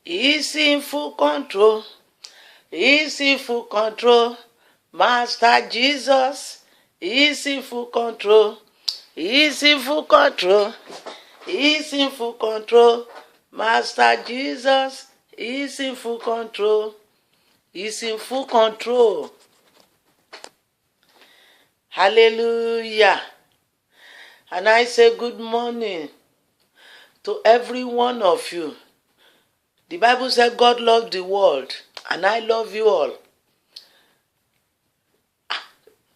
He's in full control. He's in full control. Master Jesus is in full control. He's in full control. He's in full control. Master Jesus is in full control. He's in full control. Hallelujah. And I say good morning to every one of you. The Bible said God loved the world, and I love you all.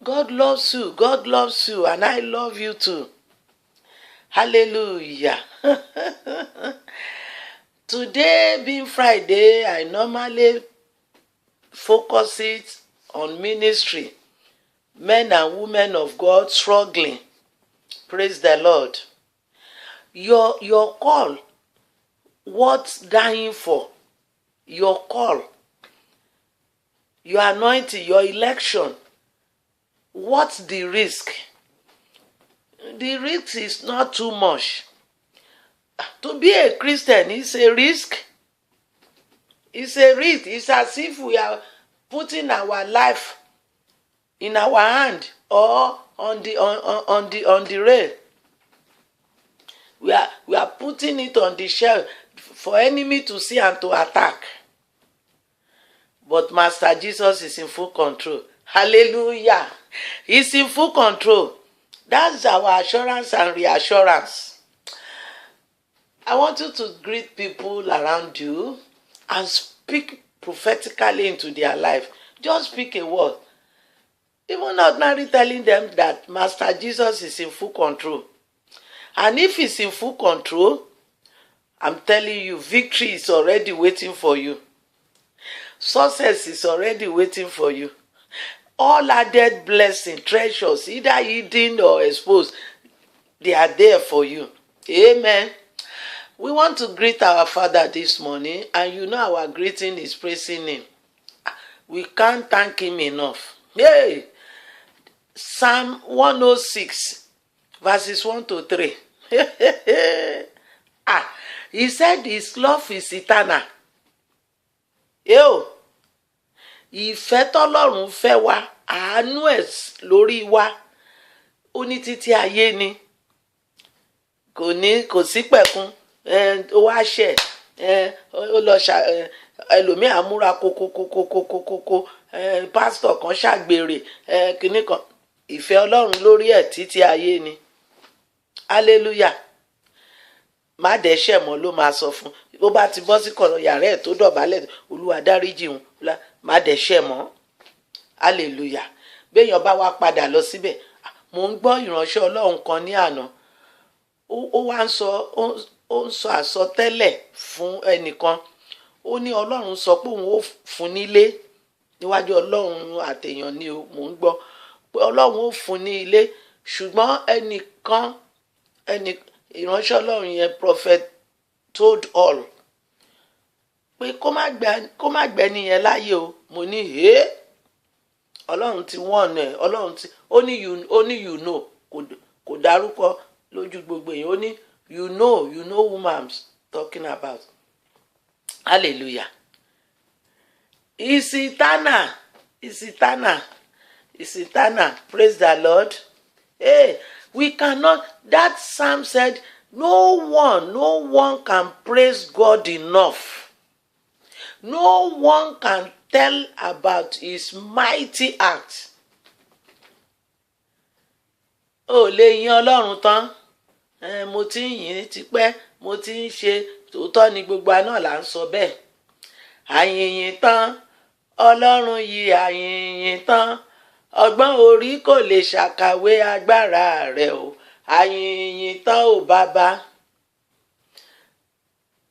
God loves you. God loves you, and I love you too. Hallelujah. Today being Friday, I normally focus it on ministry. Men and women of God struggling. Praise the Lord. Your call. What's dying for? Your call. Your anointing, your election. What's the risk? The risk is not too much. To be a Christian is a risk. It's a risk. It's as if we are putting our life in our hand or on the rail. We are putting it on the shelf for enemy to see and to attack. But Master Jesus is in full control. Hallelujah. He's in full control. That's our assurance and reassurance. I want you to greet people around you and speak prophetically into their life. Just speak a word. Even ordinarily telling them that Master Jesus is in full control. And if he's in full control, I'm telling you, victory is already waiting for you. Success is already waiting for you. All added blessings, treasures, either hidden or exposed, they are there for you. Amen. We want to greet our Father this morning, and you know our greeting is praising him. We can't thank him enough. Hey! Psalm 106, verses 1 to 3. He said his love is eternal. Yo! Ìfẹ́ tọ́lọ́run fẹ́ wa, àánú ẹ̀ lórí wa, ó ní títí ayé ni. Kò sí pẹ̀kun, ó wá ṣẹ̀, ó lọ ẹlòmíì àmúra kókókókókókókó, pásítọ̀ kan ṣàgbèrè, kìnnì kan. Ìfẹ́ Ọlọ́run lórí ẹ̀ títí ayé ni. Hallelujah. Má dẹ́ṣẹ̀ mọ́ ló máa sọ fún. Bó bá ti bọ́ sí kọ̀rọ̀ yàrá ẹ̀ tó dọ̀bálẹ̀, Olúwa dáríjì òun, má dẹ́ṣẹ̀ mọ́. Hallelujah. Béèyàn bá wá padà lọ síbẹ̀, mo ń gbọ́ ìránṣẹ́ Ọlọ́run kan ní àná. Ó wá ń sọ àsọtẹ́lẹ̀ fún ẹnìkan. Ó ní Ọlọ́run sọ pé òun ó fún nílé níwájú Ọlọ́run àtèèyàn ni mò ń gbọ́ pé Ọlọ́run ó fún ní ilé, ṣùgbọ́n ẹnìkan ìránṣẹ́ Ọlọ́run yẹn prophet told all pé kó má gbẹ́ni yẹn láyé o. Mo ní Ọlọ́run ti wọ́n ẹ̀, Ọlọ́run ti ó ní you know, kò dárúkọ lójú gbogbo èèyàn. Ó ní you know whom I'm talking about. Hallelujah. It's eternal. It's eternal. It's eternal. Praise the Lord. Hey, we cannot. That psalm said, no one can praise God enough. No one can tell about his mighty acts. Ó lè yìn Ọlọ́run tán. Mo ti ń yìn tipẹ́, mo ti ń ṣe tòótọ́ ni gbogbo àná là ń sọ bẹ́ẹ̀. Àyìnyìn tán, Ọlọ́run yìí àyìnyìn tán. Ọgbọ́n orí kò lè ṣàkàwé agbára rẹ̀ o. Àyìnyìn tán ò bàbá.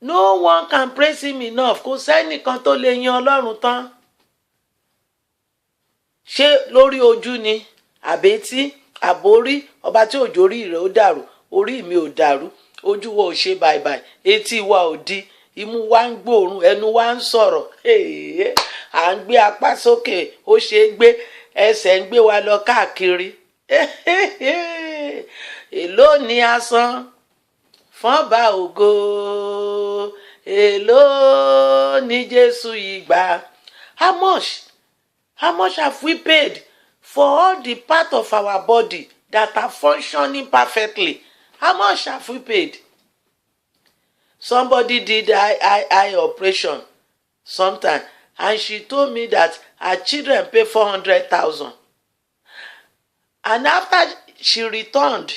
No one can praise him enough. Kò sẹ́nìkan tó lè yìn Ọlọ́run tán. Ṣé lórí ojú ni? Àbẹ́tí? Àbórí? Ọba tí òjò orí rẹ̀ ó dàrú. Orí mi ò dàrú. Ojú wa ò ṣe bàìbàì. Etí wa ò di. Imú wa ń gbóòórùn. Ẹnu wa ń sọ̀rọ̀. À ń gbé apá sókè. Ó ṣe é gbé. Ẹsẹ̀ ń gbé wa lọ káàkiri. Èló ni asán fọ́nba ògo, èló ní Jésù yìí gbà. How much have we paid for all the part of our body that are functioning perfectly? How much have we paid? Somebody did eye operation sometime, and she told me that her children pay 400,000. And after she returned,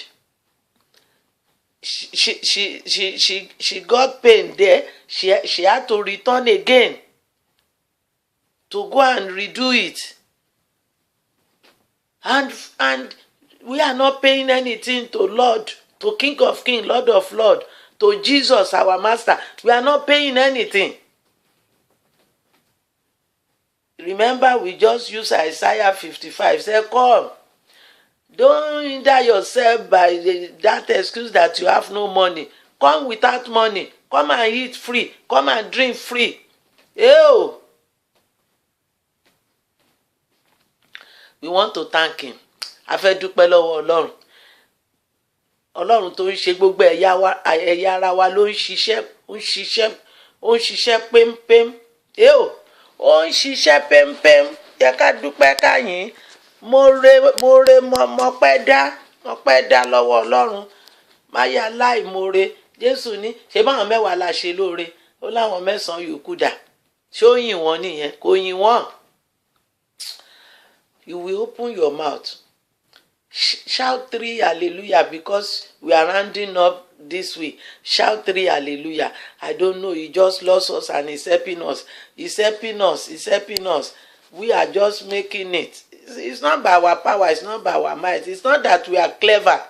she got pain there. She had to return again to go and redo it. And we are not paying anything to Lord, to King of Kings, Lord of Lords, to Jesus, our Master. We are not paying anything. Remember, we just use Isaiah 55. Say, come. Don't hinder yourself by that excuse that you have no money. Come without money. Come and eat free. Come and drink free. Ew. We want to thank him. A fẹ́ dúpẹ́ lọ́wọ́ Ọlọ́run. Ọlọ́run tó ń ṣe gbogbo ẹ̀yà ara wa ló ń ṣiṣẹ́ pémpém. Ew. Ó ń ṣiṣẹ́ pémpém. Yẹ ká dúpẹ́ ká yìn. Mo pẹ́ dá lọ́wọ́ Ọlọ́run. Má yà láìmoore. Jésù ní ṣe báwọn 10 la ṣe lóore. Ó láwọn 9 yòókù dà. Ṣé ó yìn wọ́n nìyẹn? Kò yìn wọ́n. You will open your mouth. Shout 3 hallelujah, because we are rounding up this week. Shout 3 hallelujah. I don't know. He just lost us and he's helping us. He's helping us. We are just making it. It's not by our power. It's not by our might. It's not that we are clever.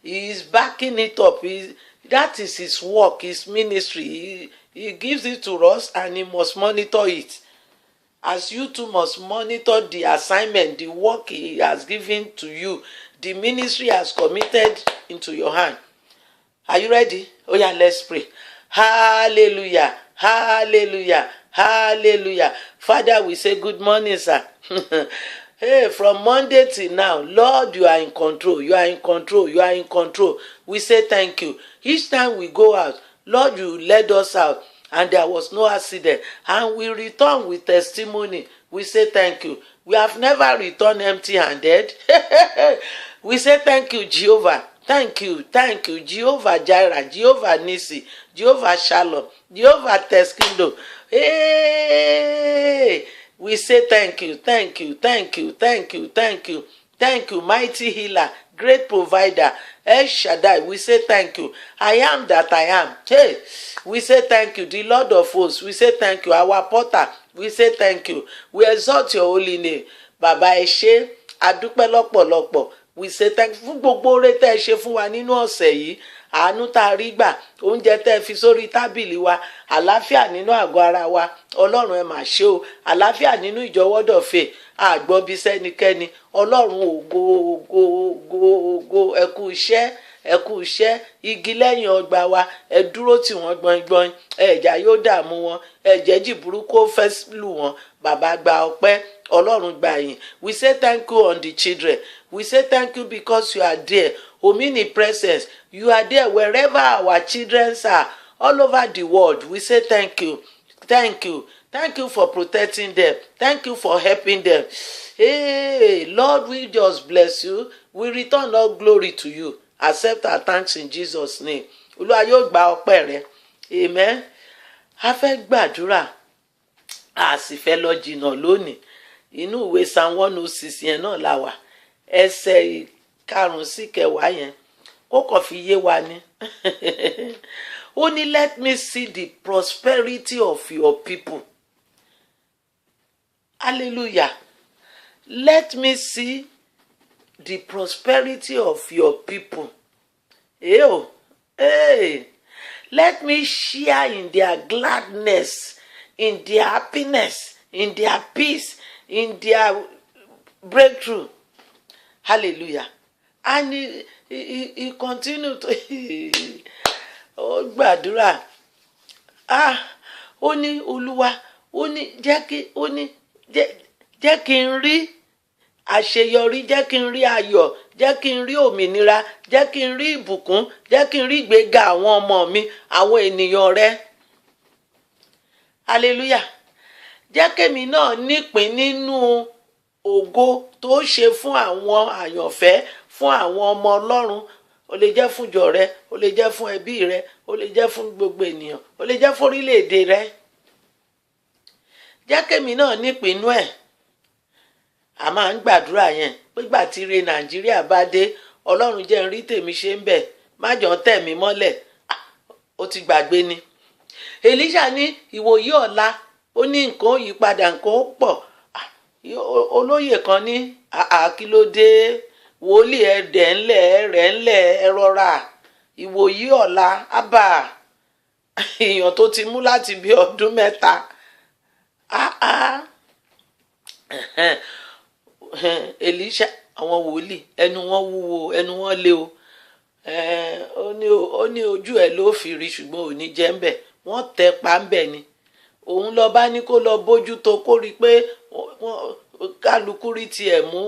He is backing it up. That is his work, his ministry. He gives it to us and he must monitor it. As you too must monitor the assignment, the work he has given to you, the ministry has committed into your hand. Are you ready? Oh yeah, let's pray. Hallelujah, hallelujah, hallelujah. Father, we say good morning, sir. Hey, from Monday till now, Lord, you are in control. You are in control. You are in control. We say thank you. Each time we go out, Lord, you led us out. And there was no accident. And we return with testimony. We say thank you. We have never returned empty-handed. We say thank you, Jehovah. Thank you, Jehovah Jireh, Jehovah Nisi, Jehovah Shalom, Jehovah Teskindo. Hey! We say thank you, mighty healer, great provider, El Shaddai. We say thank you. I am that I am. Hey, we say thank you. The Lord of hosts, we say thank you. Our Potter, we say thank you. We exalt your holy name. Bàbá ẹ ṣé, a dúpẹ́ lọ́pọ̀lọpọ̀. We say thank you fún gbogbo oore tẹ́ ẹ ṣe fún wa nínú ọ̀sẹ̀ yìí. Àánú tá a rí gbà, oúnjẹ tẹ́ ẹ fi sórí tábìlì wa, àlàáfíà nínú àgọ́ ara wa. Ọlọ́run ẹ mà ṣe o, àlàáfíà nínú ìjọwọ́dọ̀fẹ́, àgbọ̀bí sẹ́nikẹ́ni. Ọlọ́run ògo ẹ kú iṣẹ́, igi lẹ́yìn ọgbà wa, ẹ dúró tì wọ́n gbọ̀ngbọ̀n, ẹ̀jà yóò dààmú wọn, ẹ̀jẹ̀ jìbúrú kó fẹ́ lù wọ́n. Bàbá gba ọpẹ́, Ọlọ́run gba ìyìn. We say thank you on the children. We say thank you because you are there. Omnipresence, you are there wherever our children are, all over the world. We say thank you. Thank you for protecting them. Thank you for helping them. Hey, Lord, we just bless you. We return all glory to you. Accept our thanks in Jesus' name. Olúwa yóò gba ọpẹ́ rẹ. Amen. A fẹ́ gbàdúrà. A sì fẹ́ lọ jìnnà lónìí. Inú ìwé Psalm 106 yẹn náà la wà. Ẹsẹ̀ 5 sí 10 yẹn. Kó kàn fi yé wa ni. Ó ní, let me see the prosperity of your people. Hallelujah. Let me see the prosperity of your people. Hey. Let me share in their gladness, in their happiness, in their peace, in their breakthrough. Hallelujah. And he continued to ó gbàdúrà. Ó ní Olúwa, ó ní jẹ́ kí n rí àṣeyọrí, jẹ́ kí n rí ayọ̀, jẹ́ kí n rí òmìnira, jẹ́ kí n rí ìbùkún, jẹ́ kí n rí ìgbéga àwọn ọmọ mi, àwọn ènìyàn rẹ. hallelujah. Jẹ́ kémi náà nípìn nínú ògo tó ṣe fún àwọn àyànfẹ́, fún àwọn ọmọ Ọlọ́run. Ó lè jẹ́ fún ìjọ rẹ, ó lè jẹ́ fún ẹbí rẹ, ó lè jẹ́ fún gbogbo ènìyàn, ó lè jẹ́ fún orílẹ̀-èdè rẹ. Jẹ́ kémi náà nípìnú ẹ̀. A máa ń gbàdúrà yẹn pégbà tí ire Nàìjíríà bá dé, Ọlọ́run jẹ́ n rí tèmi ṣe ń bẹ̀, má jọ̀ọ́ tẹ̀ mí mọ́lẹ̀. Ó ti gbàgbé ni. Èlíṣà ní ìwòyí ọ̀la, ó ní nǹkan ó yí padà, nǹkan ó pọ̀. Olóyè kan ní kí ló dé, wòlíì ẹ̀dẹ̀ ńlẹ̀ rẹ̀ ńlẹ̀ ẹ rọra, ìwòyí ọ̀la ábà èèyàn tó ti mú láti bí ọdún mẹ́ta. Èlíṣà, àwọn wòlíì ẹnu wọn wúwo, ẹnu wọn lé o. Ó ní ojú ẹ ló fi rí ṣùgbọ́n ò ní jẹ́ ń bẹ̀, wọ́n tẹ pa ń bẹ̀ ni. Òun lọ bá ní kó lọ bójú tó, kó rí pé kálukú rí tiẹ̀ mú,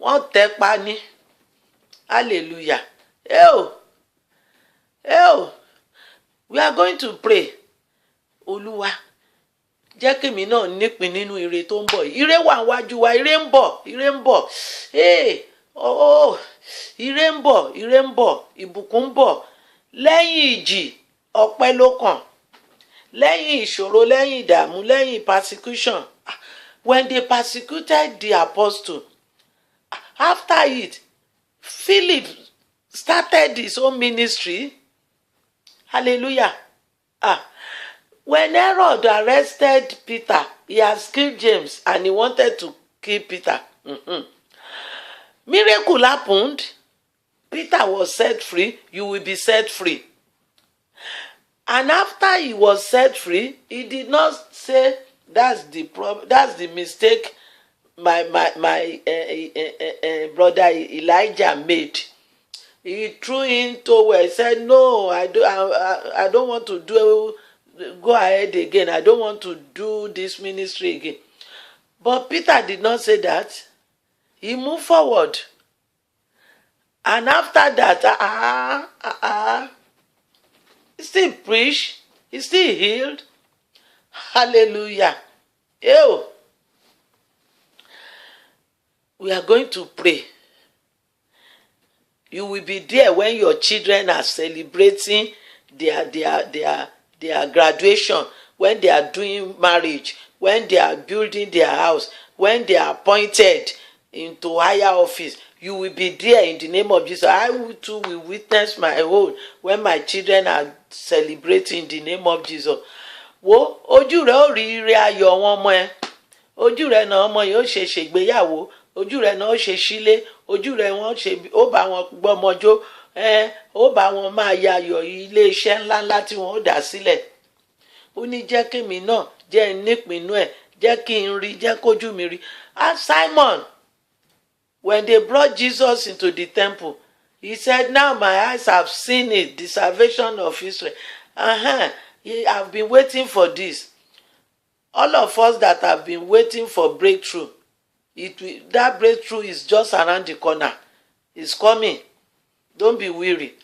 wọ́n tẹ pa ni. Hallelujah. We are going to pray. Olúwa, jẹ́ kémi náà nípìn nínú ire tó ń bọ̀. Ire wà níwájú wa, ire ń bọ̀, ire ń bọ̀. Ire ń bọ̀, ire ń bọ̀, ìbùkún ń bọ̀. Lẹ́yìn ìjì, ọpẹ́ ló kàn. Lẹ́yìn ìṣòro, lẹ́yìn ìdààmú, lẹ́yìn persecution. When they persecuted the apostle, after it, Philip started his own ministry. Hallelujah. When Herod arrested Peter, he has killed James and he wanted to kill Peter. Miracle happened. Peter was set free. You will be set free. And after he was set free, he did not say, that's the mistake my brother Elijah made. He threw in towel. He said, no, I don't want to go ahead again. I don't want to do this ministry again. But Peter did not say that. He moved forward. And after that, he still preached. He still healed. Hallelujah. We are going to pray. You will be there when your children are celebrating their graduation, when they are doing marriage, when they are building their house, when they are appointed into higher office. You will be there in the name of Jesus. I too will witness my own when my children are celebrating in the name of Jesus. Wo ojú rẹ ó rí ire ayọ̀ wọn ọmọ ẹ. Ojú rẹ náà ọmọ yìí ó ṣe ṣègbéyàwó. Ojú rẹ náà ó ṣe sílé. Ojú rẹ ó bá wọn gbọ́mọjó. Ó bá wọn máa yayọ̀ ilé iṣẹ́ ńláńlá tí wọ́n ó dá sílẹ̀. Ó ní jẹ́ kémi náà jẹ́ nípinnu ẹ̀, jẹ́ kí n rí, jẹ́ kójú mi rí. Simon, when they brought Jesus into the temple, he said, now my eyes have seen it, the salvation of Israel. I've been waiting for this. All of us that have been waiting for breakthrough, that breakthrough is just around the corner. It's coming. Don't be weary.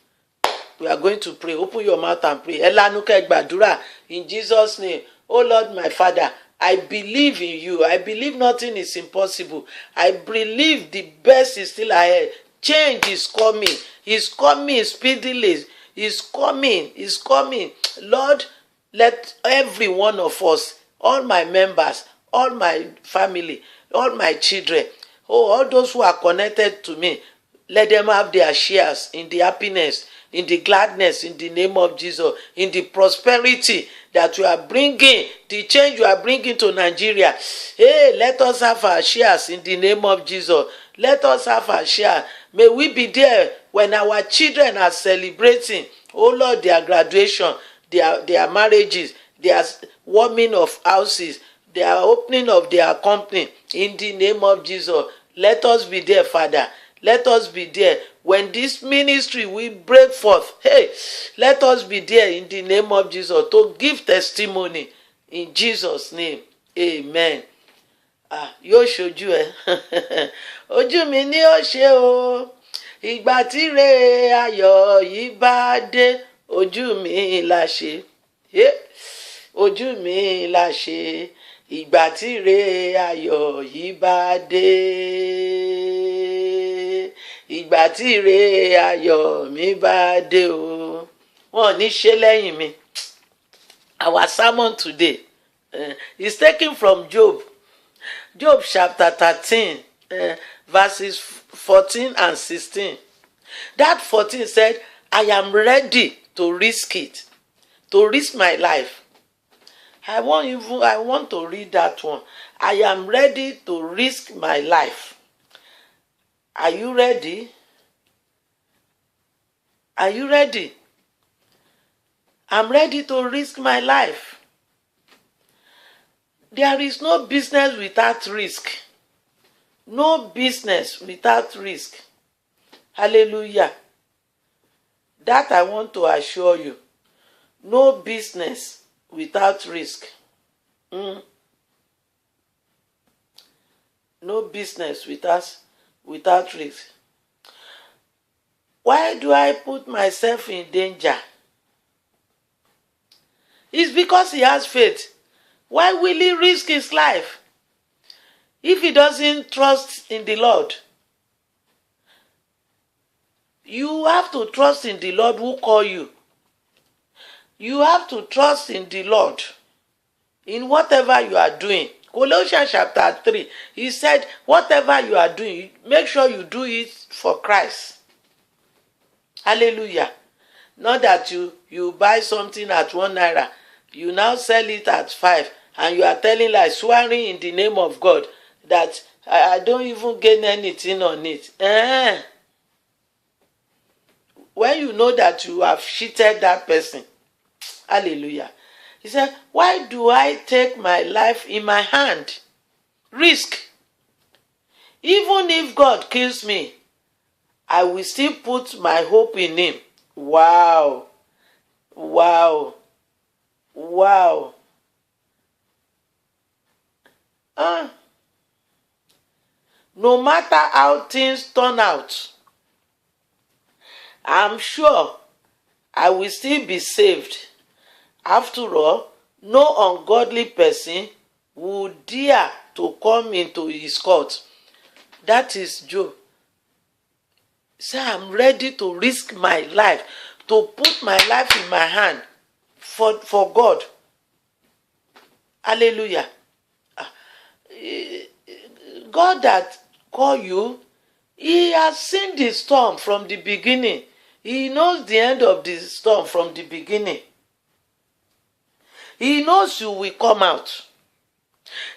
We are going to pray. Open your mouth and pray. Ẹlanu kẹ́ gbàdúrà in Jesus' name. Oh Lord, my Father, I believe in you. I believe nothing is impossible. I believe the best is still ahead. Change is coming. It's coming speedily. It's coming. It's coming. Lord, let every one of us, all my members, all my family, all my children, all those who are connected to me, let them have their shares in the happiness, in the gladness, in the name of Jesus, in the prosperity that you are bringing, the change you are bringing to Nigeria. Hey, let us have our shares in the name of Jesus. Let us have our share. May we be there when our children are celebrating, oh Lord, their graduation, their marriages, their warming of houses, their opening of their company, in the name of Jesus. Let us be there, Father. Let us be there. When this ministry will break forth, hey, let us be there in the name of Jesus to give testimony. In Jesus' name, amen. Yóò ṣojú ẹ. Ojú mi ni ó ṣe o. Ìgbà tí ire ayọ̀ yìí bá dé, ojú mi la ṣe. ojú mi la ṣe ìgbà tí ire ayọ̀ yìí bá dé ìgbà tí ire ayọ̀ mi bá dé o wọn ò ní ṣe lẹ́yìn mi. Our sermon today is taken from Job chapter 13 verses 14 and 16. That 14 said, I am ready to risk it, to risk my life. I want to read that one. I am ready to risk my life. Are you ready? Are you ready? I'm ready to risk my life. There is no business without risk. No business without risk. Hallelujah. That I want to assure you. No business without risk. No business without risk. Why do I put myself in danger? It's because he has faith. Why will he risk his life if he doesn't trust in the Lord? You have to trust in the Lord who called you. You have to trust in the Lord in whatever you are doing. Colossians chapter 3, he said, whatever you are doing, make sure you do it for Christ. Hallelujah. Not that you buy something at 1 naira, you now sell it at 5, and you are telling, like, swearing in the name of God that I don't even gain anything on it. When you know that you have cheated that person. Hallelujah. He said, why do I take my life in my hand? Risk. Even if God kills me, I will still put my hope in him. Wow. Wow. Wow. No matter how things turn out, I'm sure I will still be saved. After all, no ungodly person would dare to come into his court. That is Job. Say, I'm ready to risk my life, to put my life in my hand for God. Hallelujah. God that called you, he has seen the storm from the beginning. He knows the end of the storm from the beginning. He knows you will come out.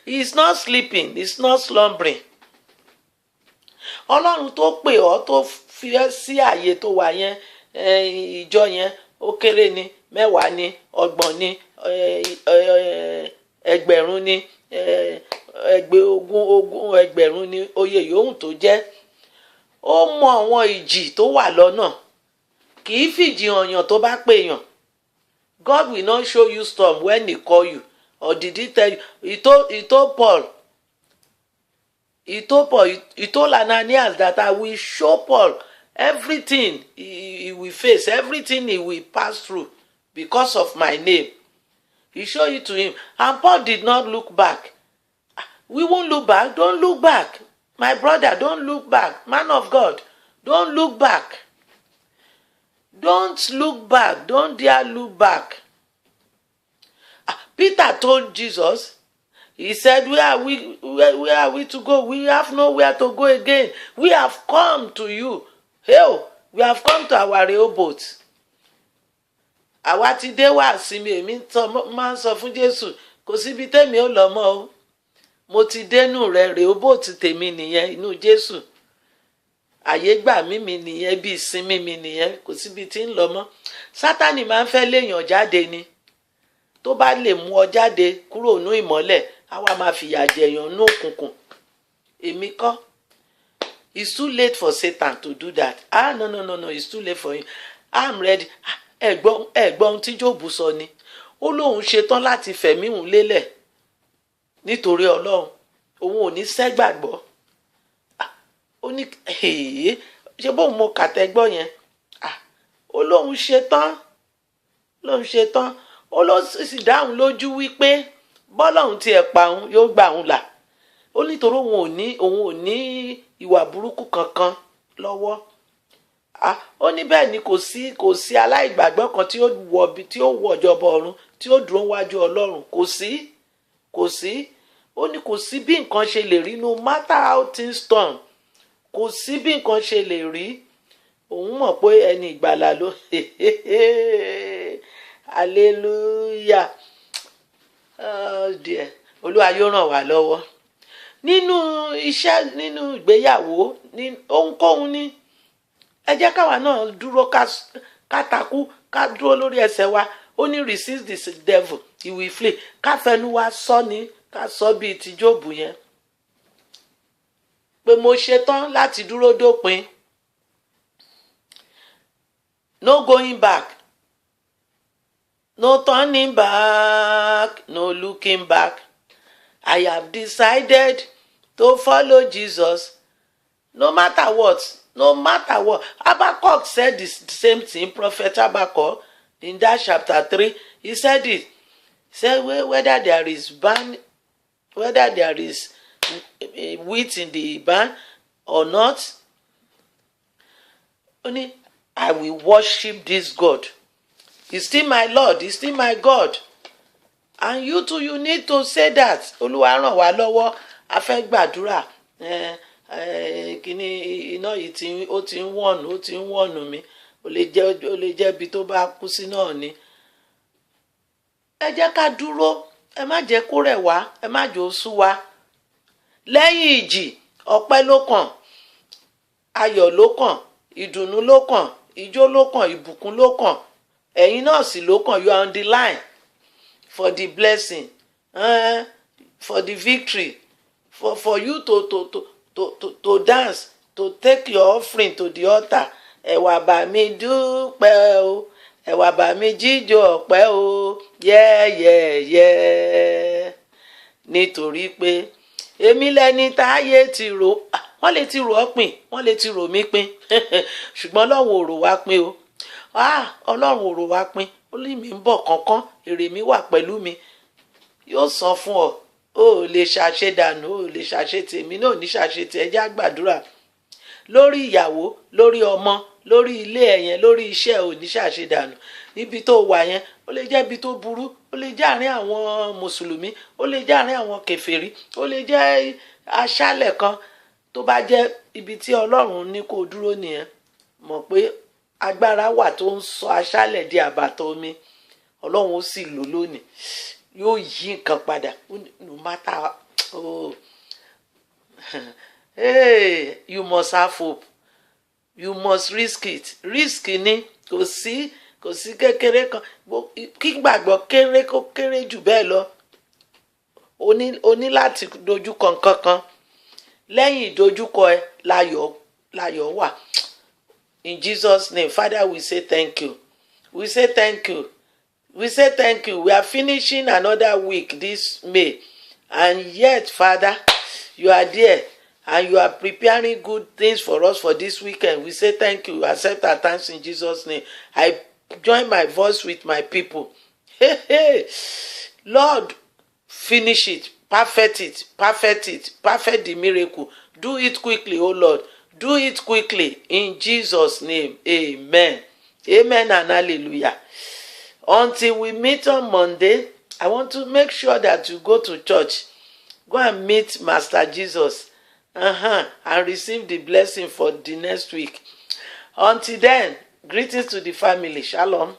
He is not sleeping. He is not slumbering. Ọlọ́run tó pè ọ́ tó fi ẹ́ sí àyè tó wà yẹn, ìjọ yẹn, ó kéré ni, 10 ni, 30 ni, ẹgbẹ̀rún ni, ogún ẹgbẹ̀rún ni, oyè yòówù tó jẹ́. Ó mọ àwọn ìjì tó wà lọ́nà. Kì í fìjì hànyàn tó bá pèèyàn. God will not show you storm when he call you. Or did he tell you? He told Paul. He told Ananias that I will show Paul everything he will face, everything he will pass through because of my name. He showed it to him. And Paul did not look back. We won't look back. Don't look back. My brother, don't look back. Man of God, don't look back. Don't look back. Don't dare look back. Peter told Jesus, he said, where are we to go? We have nowhere to go again. We have come to you. Hell, we have come to our Rehoboth. Àwa ti dé wá sí mi, èmi máa ń sọ fún Jésù, kò síbi tèmi ò lọ mọ́ o. Mo ti dénú rẹ̀, Rehoboth tèmi nìyẹn, inú Jésù. Àyè gbà mí nìyẹn, bí ìsinmi mi nìyẹn, kò síbi tí ń lọ mọ́. Sátánì máa ń fẹ́ léèyàn jáde ni. Tó bá lè mú ọ jáde kúrò nínú ìmọ́lẹ̀, á wá máa fìyà jẹyàn nínú òkùnkùn. Èmi kọ́. It's too late for Satan to do that. No, it's too late for him. I'm ready. Ẹ̀gbọ́n tí Jóòbù sọ ni. Ó lóun ṣetán láti fẹ̀mí òun lélẹ̀ nítorí Ọlọ́run. Òun ò ní ṣẹ́gbàgbọ́. Ó ní ṣe bóun mo kàtẹ́gbọ́ yẹn. Ó lóun ṣetán. ó ló sì dáhùn lójú wípé bọ́lọ́hún tiẹ̀ pa òun yóò gbà òun là. Ó nítorí òun ò ní ìwà burúkú kankan lọ́wọ́. Ó ní bẹ́ẹ̀ ni kò sí aláìgbàgbọ́ kan tí ó wọ ìjọba ọ̀run tí ó dúró wájú Ọlọ́run. Kò sí. Ó ní kò sí bí nǹkan ṣe lè rí, no matter how things turn, kò sí bí nǹkan ṣe lè rí. Òun mọ̀ pé ẹni ìgbàlà ló hallelujah. Oh dear. Olúwa yóò ràn wá lọ́wọ́ nínú iṣẹ́, nínú ìgbéyàwó, ní ohunkóhun ní. Ẹ jẹ́ káwa náà dúró ká takú, ká dúró lórí ẹsẹ̀ wa. Ó ní resist the devil, he will flee. Ká fẹnu wa sọ ni, ká sọ bíi ti Jóòbù yẹn pé mo ṣetán láti dúró dópin. No going back, no turning back, no looking back. I have decided to follow Jesus no matter what. Habakkuk said the same thing. Prophet Habakkuk in that chapter 3, he said it. He said whether there is wheat in the barn or not, only I will worship this God. He's still my Lord, he's still my God. And you too, you need to say that. Olúwa ràn wá lọ́wọ́, a fẹ́ gbàdúrà. Kíní iná yìí ó ti ń wọ̀nù mi. Ó lè jẹ́ ibi tó bá kú sí náà ni. Ẹ jẹ́ ká dúró, ẹ má jẹ́ kó rẹ̀ wá, ẹ má jẹ́ ó sú wa. Lẹ́yìn ìjì, ọpẹ́ ló kàn, ayọ̀ ló kàn, ìdùnnú ló kàn, ijó ló kàn, ìbùkún ló kàn. Ẹ̀yin náà sì ló kàn. You are on the line for the blessing, for the victory, for you to dance, to take your offering to the altar. Ẹ wá bá mi dúpẹ́ o, ẹ wá bá mi jíjó ọpẹ́ o, yẹ́yẹ́yẹ́. Nítorí pé èmi lẹni táyé ti rò, wọ́n lè ti rò ọ́ pin, wọ́n lè ti rò mí pin, ṣùgbọ́n Ọlọ́run ò rò wá pin o. Ọlọ́run ò rò wá pin. Ó ní mi ń bọ̀ kánkán, èrè mi wà pẹ̀lú mi, yóò san fún ọ. Ó lè ṣàṣedànù, ó lè ṣàṣetì, èmi náà ní ṣàṣetì. Ẹ jẹ́ á gbàdúrà lórí ìyàwó, lórí ọmọ, lórí ilé ẹ̀ yẹn, lórí iṣẹ́ ò ní ṣàṣedànù. Ibi tó wà yẹn ó lè jẹ́ ibi tó burú, ó lè jẹ́ àárín àwọn mùsùlùmí, ó lè jẹ́ àárín àwọn kèfèrí, ó lè jẹ́ aṣálẹ̀ kan. Tó bá jẹ́ ibi tí Ọlọ́run ní kó dúró nìyẹn, mọ̀ pé agbára wà tó ń sọ aṣálẹ̀ di àbàtà omi. Ọlọ́run ó sì lò lónìí, yóò yí nǹkan padà. No matter hey, you must have hope, you must risk it. Risk ni kò sí kékeré kan. Kí gbàgbọ́ kéré kó kéré jù bẹ́ẹ̀ lọ. O ní láti dojúkọ nǹkan kan. Lẹ́yìn ìdojúkọ ẹ láyọ̀ wà. In Jesus' name, Father, we say thank you. We say thank you. We say thank you. We are finishing another week this May. And yet, Father, you are there. And you are preparing good things for us for this weekend. We say thank you. Accept our thanks in Jesus' name. I join my voice with my people. Hey. Lord, finish it. Perfect the miracle. Do it quickly, oh Lord. Do it quickly in Jesus' name. Amen. Amen and hallelujah. Until we meet on Monday, I want to make sure that you go to church. Go and meet Master Jesus. And receive the blessing for the next week. Until then, greetings to the family. Shalom.